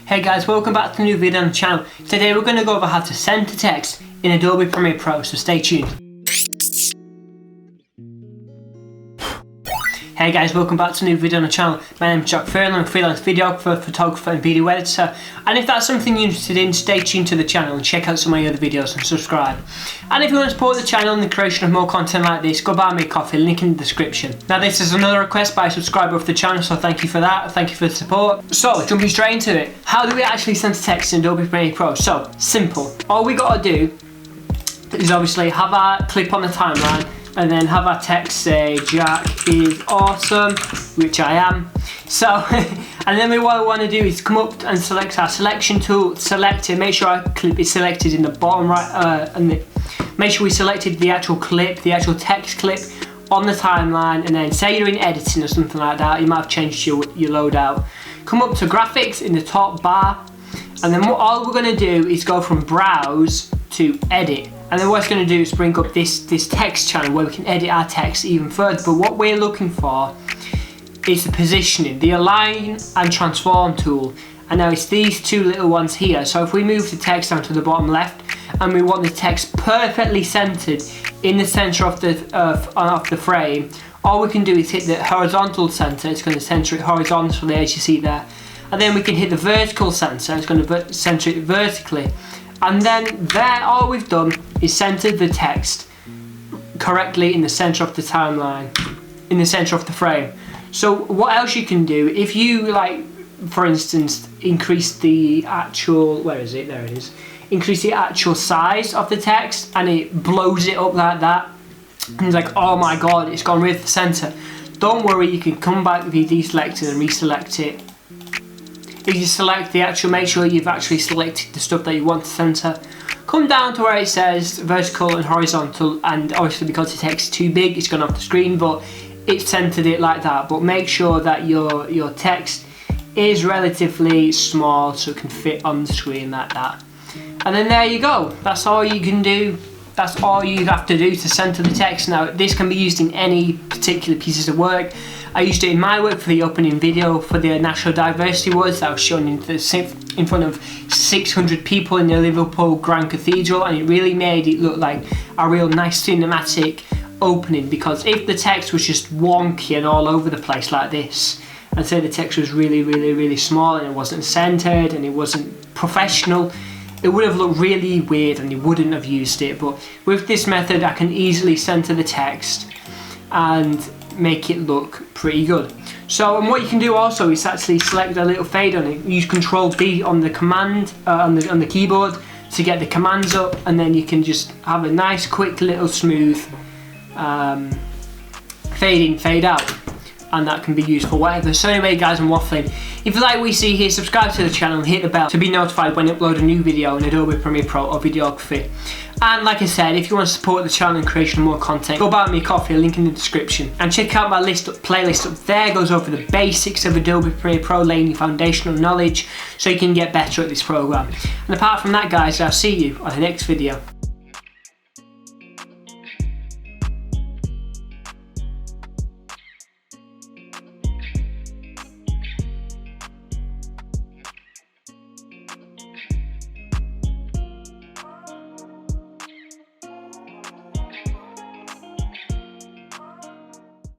Hey guys, welcome back to a new video on the channel. Today we're going to go over how to center text in Adobe Premiere Pro, so stay tuned. Hey guys, welcome back to a new video on the channel. My name is Jack.F, I'm a freelance videographer, photographer and video editor. And if that's something you're interested in, stay tuned to the channel and check out some of my other videos and subscribe. And if you want to support the channel and the creation of more content like this, go buy me a coffee, link in the description. Now this is another request by a subscriber of the channel, so thank you for that, thank you for the support. So, jumping straight into it, how do we actually center text in Adobe Premiere Pro? So, simple. All we gotta do is obviously have our clip on the timeline, and then have our text say Jack is awesome, which I am. So, and then what we want to do is come up and select our selection tool, select it, make sure our clip is selected in the bottom right, make sure we selected the actual clip, the actual text clip on the timeline, and then say you're in editing or something like that, you might have changed your loadout. Come up to graphics in the top bar, and then all we're going to do is go from browse to edit. And then what it's going to do is bring up this text channel where we can edit our text even further. But what we're looking for is the positioning, the align and transform tool. And now it's these two little ones here. So if we move the text down to the bottom left and we want the text perfectly centered in the center of the frame, all we can do is hit the horizontal center. It's going to center it horizontally as you see there. And then we can hit the vertical center. It's going to center it vertically. And then there, all we've done is centered the text correctly in the center of the timeline, in the center of the frame. So what else you can do, if you like, for instance, increase the actual, where is it? There it is. Increase the actual size of the text and it blows it up like that. And it's like, oh my God, it's gone rid of the center. Don't worry, you can come back if you deselect it and reselect it. If you select the actual, make sure you've actually selected the stuff that you want to center. Come down to where it says vertical and horizontal, and obviously because the text is too big, it's gone off the screen, but it's centered it like that. But make sure that your text is relatively small so it can fit on the screen like that. And then there you go. That's all you can do. That's all you have to do to center the text. Now this can be used in any particular pieces of work. I used it in my work for the opening video for the National Diversity Awards that was shown in front of 600 people in the Liverpool Grand Cathedral, and it really made it look like a real nice cinematic opening, because if the text was just wonky and all over the place like this, and say the text was really small and it wasn't centered and it wasn't professional, it would have looked really weird and you wouldn't have used it. But with this method I can easily center the text and make it look pretty good. So, and what you can do also is actually select a little fade on it. Use Control B on the command on the keyboard to get the commands up, and then you can just have a nice, quick, little smooth fade in, fade out, and that can be used for whatever. So anyway guys, I'm waffling. If you like what you see here, subscribe to the channel and hit the bell to be notified when I upload a new video in Adobe Premiere Pro or videography. And like I said, if you want to support the channel and creation of more content, go buy me a coffee, a link in the description. And check out my playlist up there, goes over the basics of Adobe Premiere Pro, laying your foundational knowledge so you can get better at this program. And apart from that guys, I'll see you on the next video.